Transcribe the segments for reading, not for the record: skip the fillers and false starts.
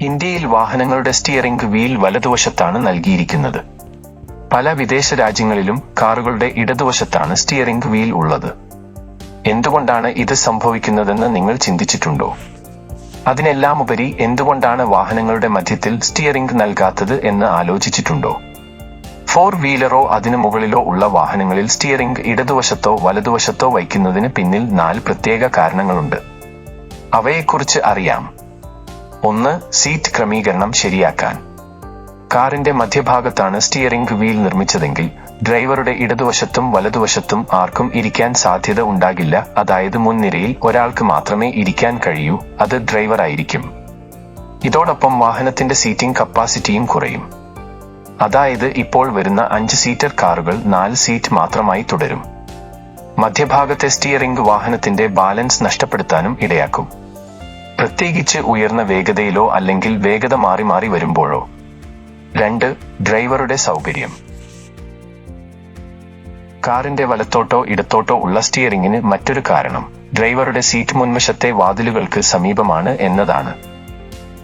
ഇന്ത്യയിൽ വാഹനങ്ങളുടെ steering wheel വലതുവശത്താണ് നൽകിയിരിക്കുന്നത്. പല വിദേശ രാജ്യങ്ങളിലും കാറുകളുടെ ഇടതുവശത്താണ് സ്റ്റിയറിംഗ് വീൽ ഉള്ളത്. എന്തുകൊണ്ടാണ് ഇത് സംഭവിക്കുന്നതെന്ന് നിങ്ങൾ ചിന്തിച്ചിട്ടുണ്ടോ? അതിനെല്ലാമുപരി എന്തുകൊണ്ടാണ് വാഹനങ്ങളുടെ മധ്യത്തിൽ സ്റ്റിയറിംഗ് നൽകാത്തത് എന്ന് ആലോചിച്ചിട്ടുണ്ടോ? 4-വീലറോ അതിനു മുകളിലോ ഉള്ള വാഹനങ്ങളിൽ സ്റ്റിയറിംഗ് ഇടതുവശത്തോ വലതുവശത്തോ വയ്ക്കുന്നതിന് പിന്നിൽ 4 പ്രത്യേക കാരണങ്ങളുണ്ട്. അവയെക്കുറിച്ച് അറിയാം. 1. സീറ്റ് ക്രമീകരണം ശരിയാക്കാൻ. കാറിന്റെ മധ്യഭാഗത്താണ് സ്റ്റിയറിംഗ് വീൽ നിർമ്മിച്ചതെങ്കിൽ ഡ്രൈവറുടെ ഇടതുവശത്തും വലതുവശത്തും ആർക്കും ഇരിക്കാൻ സാധ്യത ഉണ്ടാകില്ല. അതായത് മുൻനിരയിൽ ഒരാൾക്ക് മാത്രമേ ഇരിക്കാൻ കഴിയൂ, അത് ഡ്രൈവർ ആയിരിക്കും. ഇതോടൊപ്പം വാഹനത്തിന്റെ സീറ്റിംഗ് കപ്പാസിറ്റിയും കുറയും. അതായത് ഇപ്പോൾ വരുന്ന 5-സീറ്റർ കാറുകൾ 4 സീറ്റ് മാത്രമായി തുടരും. മധ്യഭാഗത്തെ സ്റ്റിയറിംഗ് വാഹനത്തിന്റെ ബാലൻസ് നഷ്ടപ്പെടുത്താനും ഇടയാക്കും, പ്രത്യേകിച്ച് ഉയർന്ന വേഗതയിലോ അല്ലെങ്കിൽ വേഗത മാറി മാറി വരുമ്പോഴോ. 2. ഡ്രൈവറുടെ സൗകര്യം. കാറിന്റെ വലത്തോട്ടോ ഇടത്തോട്ടോ ഉള്ള സ്റ്റിയറിംഗിന് മറ്റൊരു കാരണം ഡ്രൈവറുടെ സീറ്റ് മുൻവശത്തെ വാതിലുകൾക്ക് സമീപമാണ് എന്നതാണ്.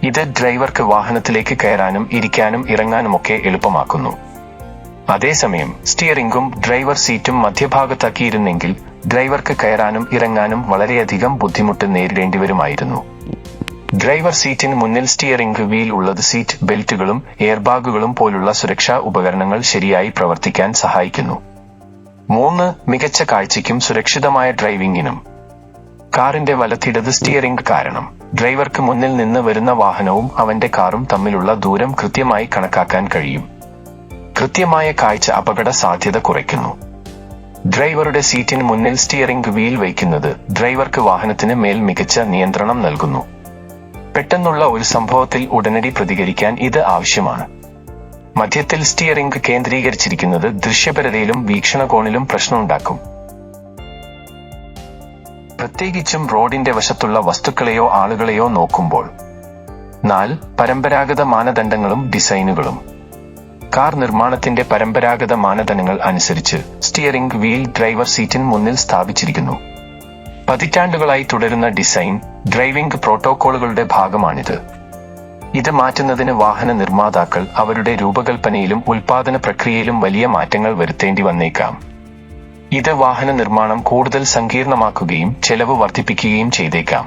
ഇത് ഡ്രൈവർക്ക് വാഹനത്തിലേക്ക് കയറാനും ഇരിക്കാനും ഇറങ്ങാനുമൊക്കെ എളുപ്പമാക്കുന്നു. അതേസമയം സ്റ്റിയറിംഗും ഡ്രൈവർ സീറ്റും മധ്യഭാഗത്താക്കിയിരുന്നെങ്കിൽ ഡ്രൈവർക്ക് കയറാനും ഇറങ്ങാനും വളരെയധികം ബുദ്ധിമുട്ട് നേരിടേണ്ടി വരുമായിരുന്നു. ഡ്രൈവർ സീറ്റിന് മുന്നിൽ സ്റ്റിയറിംഗ് വീൽ ഉള്ളത് സീറ്റ് ബെൽറ്റുകളും എയർബാഗുകളും പോലുള്ള സുരക്ഷാ ഉപകരണങ്ങൾ ശരിയായി പ്രവർത്തിക്കാൻ സഹായിക്കുന്നു. 3. മികച്ച കാഴ്ചയ്ക്കും സുരക്ഷിതമായ ഡ്രൈവിംഗിനും. കാറിന്റെ വലത്തിടത് സ്റ്റിയറിംഗ് കാരണം ഡ്രൈവർക്ക് മുന്നിൽ നിന്ന് വരുന്ന വാഹനവും അവന്റെ കാറും തമ്മിലുള്ള ദൂരം കൃത്യമായി കണക്കാക്കാൻ കഴിയും. കൃത്യമായ കാഴ്ച അപകട സാധ്യത കുറയ്ക്കുന്നു. ഡ്രൈവറുടെ സീറ്റിന് മുന്നിൽ സ്റ്റിയറിംഗ് വീൽ വയ്ക്കുന്നത് ഡ്രൈവർക്ക് വാഹനത്തിന് മേൽ മികച്ച നിയന്ത്രണം നൽകുന്നു. പെട്ടെന്നുള്ള ഒരു സംഭവത്തിൽ ഉടനടി പ്രതികരിക്കാൻ ഇത് ആവശ്യമാണ്. മധ്യത്തിൽ സ്റ്റിയറിംഗ് കേന്ദ്രീകരിച്ചിരിക്കുന്നത് ദൃശ്യപരതയിലും വീക്ഷണകോണിലും പ്രശ്നമുണ്ടാക്കും, പ്രത്യേകിച്ചും റോഡിന്റെ വശത്തുള്ള വസ്തുക്കളെയോ ആളുകളെയോ നോക്കുമ്പോൾ. 4. പരമ്പരാഗത മാനദണ്ഡങ്ങളും ഡിസൈനുകളും. കാർ നിർമ്മാണത്തിന്റെ പരമ്പരാഗത മാനദണ്ഡങ്ങൾ അനുസരിച്ച് സ്റ്റിയറിംഗ് വീൽ ഡ്രൈവർ സീറ്റിന് മുന്നിൽ സ്ഥാപിച്ചിരിക്കുന്നു. പതിറ്റാണ്ടുകളായി തുടരുന്ന ഡിസൈൻ ഡ്രൈവിംഗ് പ്രോട്ടോക്കോളുകളുടെ ഭാഗമാണിത്. ഇത് മാറ്റുന്നതിന് വാഹന നിർമ്മാതാക്കൾ അവരുടെ രൂപകൽപ്പനയിലും ഉൽപാദന പ്രക്രിയയിലും വലിയ മാറ്റങ്ങൾ വരുത്തേണ്ടി വന്നേക്കാം. ഇത് വാഹന നിർമ്മാണം കൂടുതൽ സങ്കീർണമാക്കുകയും ചെലവ് വർദ്ധിപ്പിക്കുകയും ചെയ്തേക്കാം.